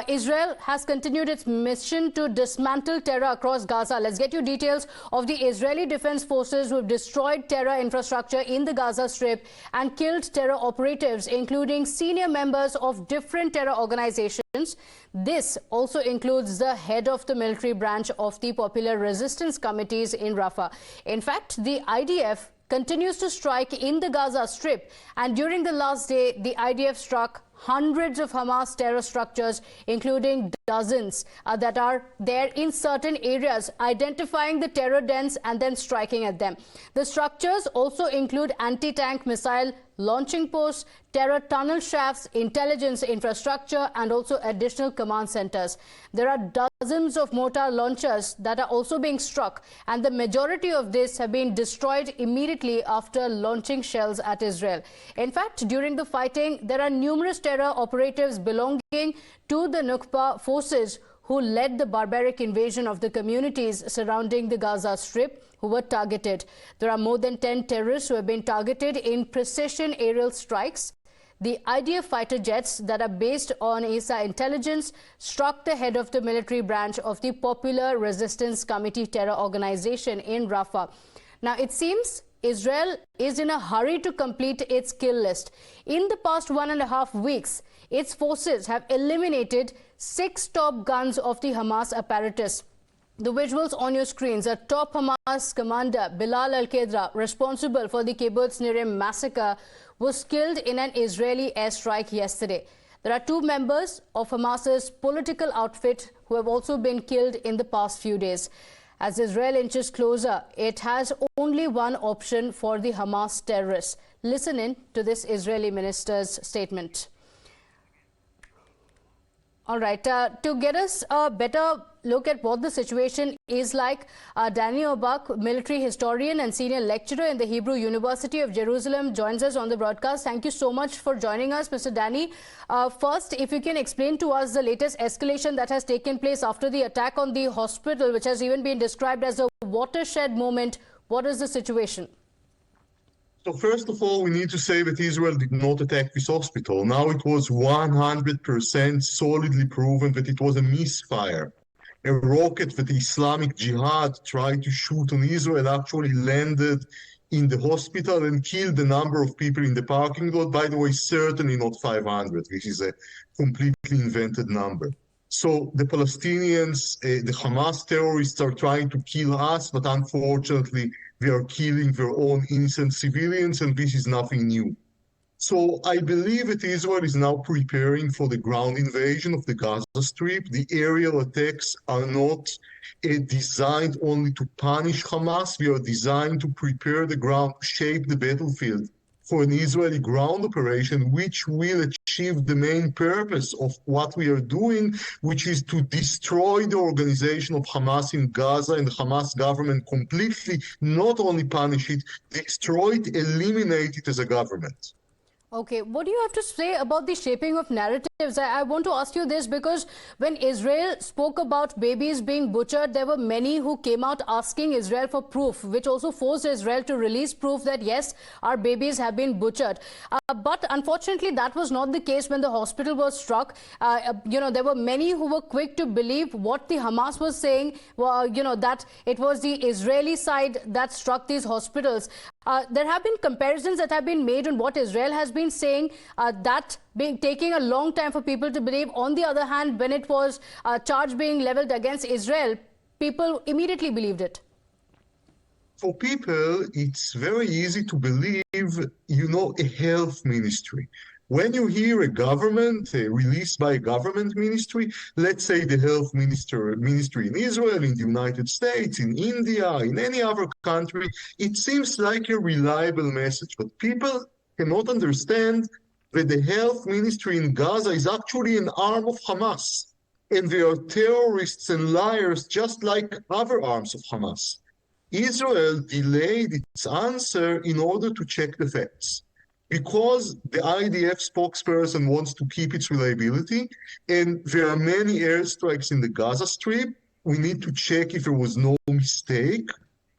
Israel has continued its mission to dismantle terror across Gaza. Let's get you details of the Israeli Defense Forces who have destroyed terror infrastructure in the Gaza Strip and killed terror operatives, including senior members of different terror organizations. This also includes the head of the military branch of the Popular Resistance Committees in Rafa. In fact, the IDF continues to strike in the Gaza Strip, and during the last day, the IDF struck hundreds of Hamas terror structures, including dozens that are there in certain areas, identifying the terror dens and then striking at them. The structures also include anti-tank missile launching posts, terror tunnel shafts, intelligence infrastructure, and also additional command centers. There are dozens of mortar launchers that are also being struck, and the majority of these have been destroyed immediately after launching shells at Israel. In fact, during the fighting, there are numerous terror operatives belonging to the Nukba forces who led the barbaric invasion of the communities surrounding the Gaza Strip, who were targeted. There are more than 10 terrorists who have been targeted in precision aerial strikes. The IDF fighter jets that are based on ISA intelligence struck the head of the military branch of the Popular Resistance Committee terror organization in Rafa. Now, it seems Israel is in a hurry to complete its kill list. In the past 1.5 weeks, its forces have eliminated 6 top guns of the Hamas apparatus. The visuals on your screens, a top Hamas commander, Bilal al-Qadra, responsible for the Kibbutz Nirim massacre, was killed in an Israeli airstrike yesterday. There are 2 members of Hamas's political outfit who have also been killed in the past few days. As Israel inches closer, it has only one option for the Hamas terrorists. Listen in to this Israeli minister's statement. All right, to get us a better look at what the situation is like, Danny Obak, military historian and senior lecturer in the Hebrew University of Jerusalem, joins us on the broadcast. Thank you so much for joining us, Mr. Danny. First, if you can explain to us the latest escalation that has taken place after the attack on the hospital, which has even been described as a watershed moment. What is the situation? So first of all, we need to say that Israel did not attack this hospital. Now it was 100% solidly proven that it was a misfire. A rocket that the Islamic Jihad tried to shoot on Israel actually landed in the hospital and killed a number of people in the parking lot. By the way, certainly not 500, which is a completely invented number. So the Palestinians, the Hamas terrorists are trying to kill us, but unfortunately, they are killing their own innocent civilians, and this is nothing new. So I believe that Israel is now preparing for the ground invasion of the Gaza Strip. The aerial attacks are not designed only to punish Hamas. They are designed to prepare the ground, shape the battlefield for an Israeli ground operation, which will achieve the main purpose of what we are doing, which is to destroy the organization of Hamas in Gaza and the Hamas government completely, not only punish it, destroy it, eliminate it as a government. Okay, what do you have to say about the shaping of narratives? I want to ask you this because when Israel spoke about babies being butchered, there were many who came out asking Israel for proof, which also forced Israel to release proof that yes, our babies have been butchered. But unfortunately, that was not the case when the hospital was struck. There were many who were quick to believe what the Hamas was saying, that it was the Israeli side that struck these hospitals. There have been comparisons that have been made on what Israel has been saying, that taking a long time for people to believe. On the other hand, when it was a charge being leveled against Israel, people immediately believed it. For people, it's very easy to believe, a health ministry. When you hear a government released by a government ministry, let's say the health ministry in Israel, in the United States, in India, in any other country, it seems like a reliable message. But people cannot understand that the health ministry in Gaza is actually an arm of Hamas. And they are terrorists and liars just like other arms of Hamas. Israel delayed its answer in order to check the facts, because the IDF spokesperson wants to keep its reliability, and there are many airstrikes in the Gaza Strip. We need to check if there was no mistake.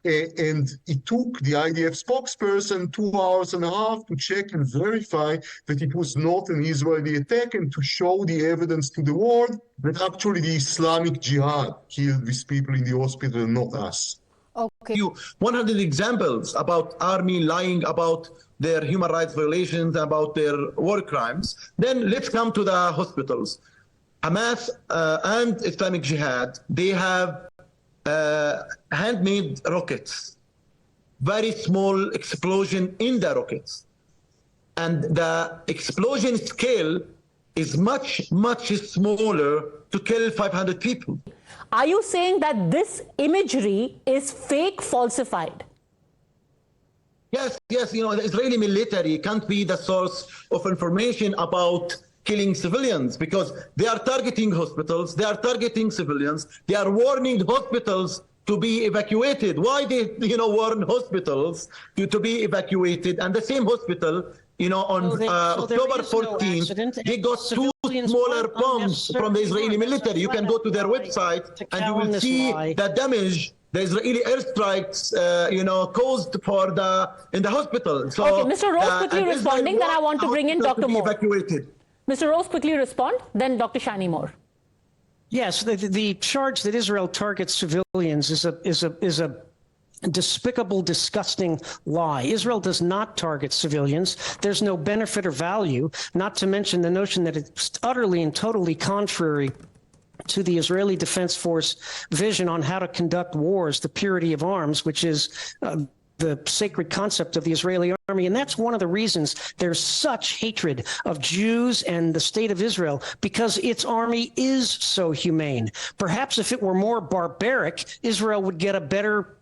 And it took the IDF spokesperson 2.5 hours to check and verify that it was not an Israeli attack and to show the evidence to the world that actually the Islamic Jihad killed these people in the hospital and not us. Okay. 100 examples about army lying about their human rights violations, about their war crimes. Then let's come to the hospitals. Hamas and Islamic Jihad, they have handmade rockets, very small explosion in the rockets. And the explosion scale is much, much smaller to kill 500 people. Are you saying that this imagery is fake, falsified? Yes, you know, the Israeli military can't be the source of information about killing civilians because they are targeting hospitals, they are targeting civilians, they are warning hospitals to be evacuated. Why they, warn hospitals to be evacuated? And the same hospital, on October 14th, they got two smaller bombs from the Israeli military. You can go to their website and you will see the damage the Israeli airstrikes, caused in the hospital. So, okay, Mr. Rose, quickly responding, then I want to bring in Dr. Moore. Evacuated. Mr. Rose, quickly respond, then Dr. Shani Moore. Yes, the charge that Israel targets civilians is a despicable, disgusting lie. Israel does not target civilians. There's no benefit or value, not to mention the notion that it's utterly and totally contrary to the Israeli Defense Force vision on how to conduct wars, the purity of arms, which is the sacred concept of the Israeli army. And that's one of the reasons there's such hatred of Jews and the state of Israel, because its army is so humane. Perhaps if it were more barbaric, Israel would get a better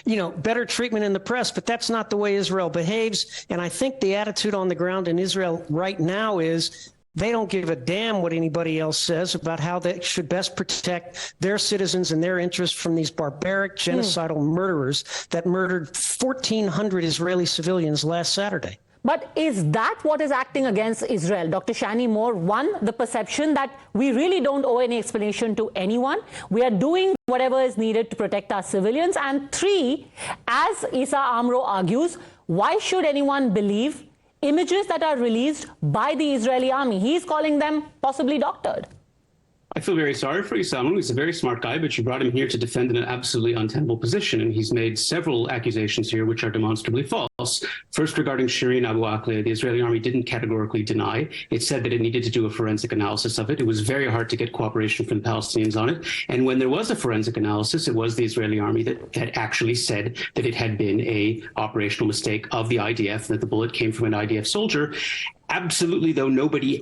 better treatment in the press, but that's not the way Israel behaves. And I think the attitude on the ground in Israel right now is they don't give a damn what anybody else says about how they should best protect their citizens and their interests from these barbaric genocidal murderers that murdered 1,400 Israeli civilians last Saturday. But is that what is acting against Israel? Dr. Shani Moore, one, the perception that we really don't owe any explanation to anyone. We are doing whatever is needed to protect our civilians. And three, as Issa Amro argues, why should anyone believe images that are released by the Israeli army? He's calling them possibly doctored. I feel very sorry for Issa Amro. He's a very smart guy, but you brought him here to defend in an absolutely untenable position. And he's made several accusations here which are demonstrably false. First, regarding Shireen Abu Akleh, the Israeli army didn't categorically deny. It said that it needed to do a forensic analysis of it. It was very hard to get cooperation from the Palestinians on it. And when there was a forensic analysis, it was the Israeli army that actually said that it had been a operational mistake of the IDF, that the bullet came from an IDF soldier. Absolutely, though, nobody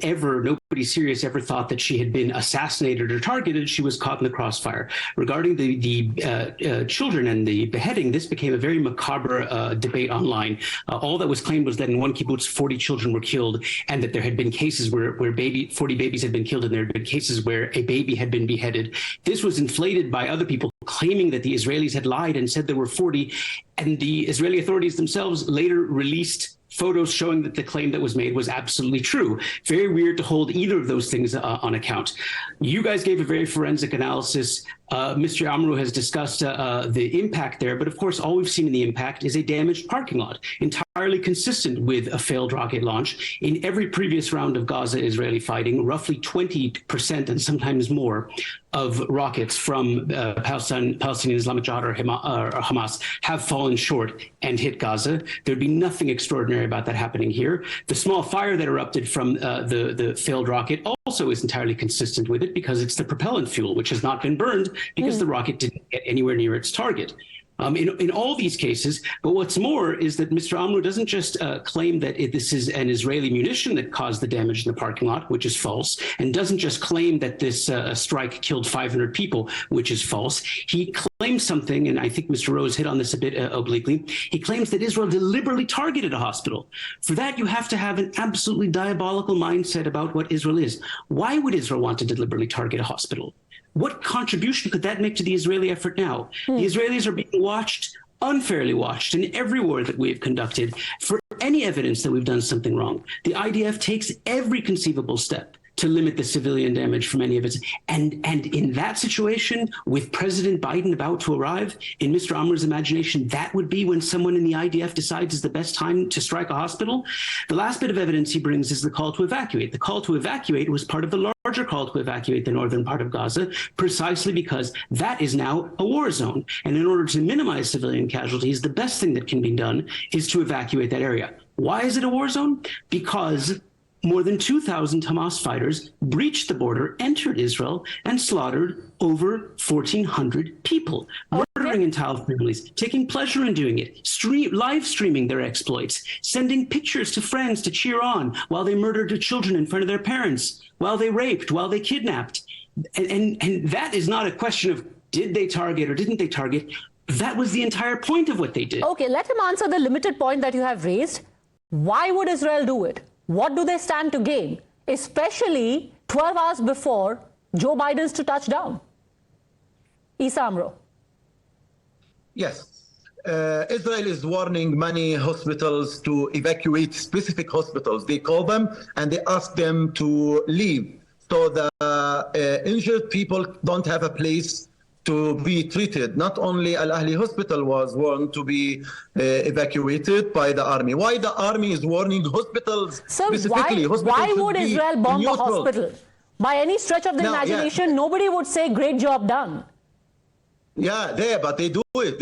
serious ever thought that she had been assassinated or targeted. She was caught in the crossfire. Regarding the children and the beheading, this became a very macabre debate online. All that was claimed was that in one kibbutz, 40 children were killed, and that there had been cases where 40 babies had been killed, and there had been cases where a baby had been beheaded. This was inflated by other people claiming that the Israelis had lied and said there were 40, and the Israeli authorities themselves later released photos showing that the claim that was made was absolutely true. Very weird to hold either of those things on account. You guys gave a very forensic analysis. Mr. Amro has discussed the impact there, but of course, all we've seen in the impact is a damaged parking lot, entirely consistent with a failed rocket launch. In every previous round of Gaza-Israeli fighting, roughly 20% and sometimes more of rockets from Palestinian Islamic Jihad or Hamas have fallen short and hit Gaza. There'd be nothing extraordinary about that happening here. The small fire that erupted from the failed rocket also is entirely consistent with it, because it's the propellant fuel, which has not been burned because the rocket didn't get anywhere near its target. In all these cases, but what's more is that Mr. Amro doesn't just claim that this is an Israeli munition that caused the damage in the parking lot, which is false, and doesn't just claim that this strike killed 500 people, which is false. He claims something, and I think Mr. Rose hit on this a bit obliquely. He claims that Israel deliberately targeted a hospital. For that, you have to have an absolutely diabolical mindset about what Israel is. Why would Israel want to deliberately target a hospital? What contribution could that make to the Israeli effort now? The Israelis are being watched, unfairly watched, in every war that we've conducted for any evidence that we've done something wrong. The IDF takes every conceivable step to limit the civilian damage from any of it. And in that situation, with President Biden about to arrive, in Mr. Amr's imagination, that would be when someone in the IDF decides is the best time to strike a hospital. The last bit of evidence he brings is the call to evacuate. The call to evacuate was part of the larger call to evacuate the northern part of Gaza, precisely because that is now a war zone. And in order to minimize civilian casualties, the best thing that can be done is to evacuate that area. Why is it a war zone? Because more than 2,000 Hamas fighters breached the border, entered Israel, and slaughtered over 1,400 people, murdering entire families, taking pleasure in doing it, live streaming their exploits, sending pictures to friends to cheer on while they murdered their children in front of their parents, while they raped, while they kidnapped. And that is not a question of did they target or didn't they target. That was the entire point of what they did. Okay, let him answer the limited point that you have raised. Why would Israel do it? What do they stand to gain, especially 12 hours before Joe Biden's to touch down? Issa Amro. Yes. Israel is warning many hospitals to evacuate specific hospitals. They call them and they ask them to leave so the injured people don't have a place to be treated. Not only Al-Ahli Hospital was warned to be evacuated by the army. Why the army is warning hospitals specifically? Why would Israel bomb a hospital? By any stretch of the imagination, nobody would say, great job done. Yeah, but they do it.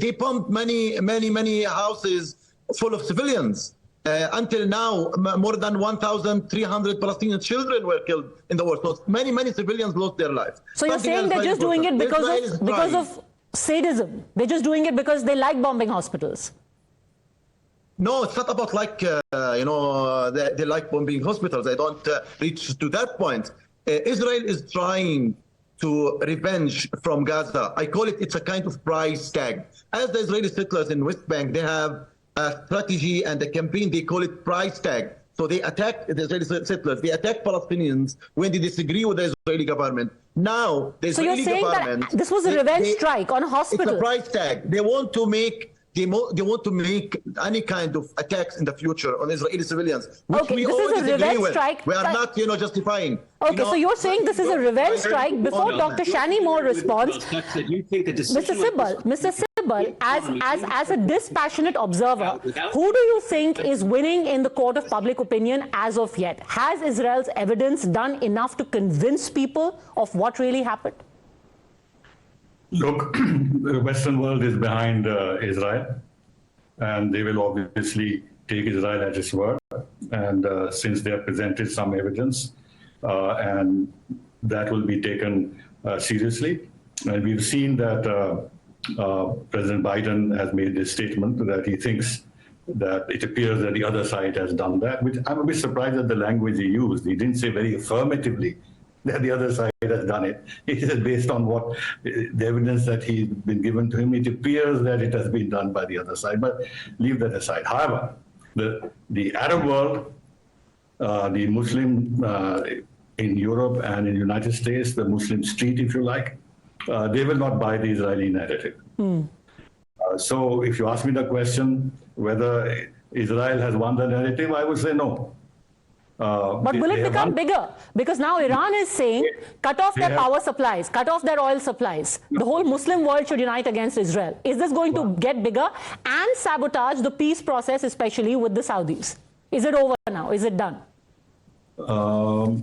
They pumped many houses full of civilians. Until now, more than 1,300 Palestinian children were killed in the war. So many civilians lost their lives. So you're saying they're just doing it because of sadism? They're just doing it because they like bombing hospitals? No, it's not about they like bombing hospitals. I don't reach to that point. Israel is trying to revenge from Gaza. I call it's a kind of price tag. As the Israeli settlers in West Bank, they have a strategy and a campaign, they call it price tag. So they attack the Israeli settlers, they attack Palestinians when they disagree with the Israeli government. Now, the Israeli government... So you're saying that this was a revenge strike on a hospital? It's a price tag. They want to make any kind of attacks in the future on Israeli civilians, which we all disagree with. We are not, justifying. Okay, so you're saying this is a revenge strike. Before Dr. Shani Moore responds, Mr. Sibbal, as a dispassionate observer, who do you think is winning in the court of public opinion as of yet? Has Israel's evidence done enough to convince people of what really happened? Look, the Western world is behind Israel, and they will obviously take Israel at its word. And since they have presented some evidence, and that will be taken seriously. And we've seen that President Biden has made this statement that he thinks that it appears that the other side has done that, which I'm a bit surprised at the language he used. He didn't say very affirmatively that the other side has done it. He said based on what the evidence that he's been given to him, it appears that it has been done by the other side, but leave that aside. However, the Arab world, the Muslim in Europe and in the United States, the Muslim street, if you like, they will not buy the Israeli narrative. So if you ask me the question whether Israel has won the narrative, I would say no. But will it become bigger? Because now Iran is saying, cut off their power supplies, cut off their oil supplies. The whole Muslim world should unite against Israel. Is this going to get bigger and sabotage the peace process, especially with the Saudis? Is it over now? Is it done? No.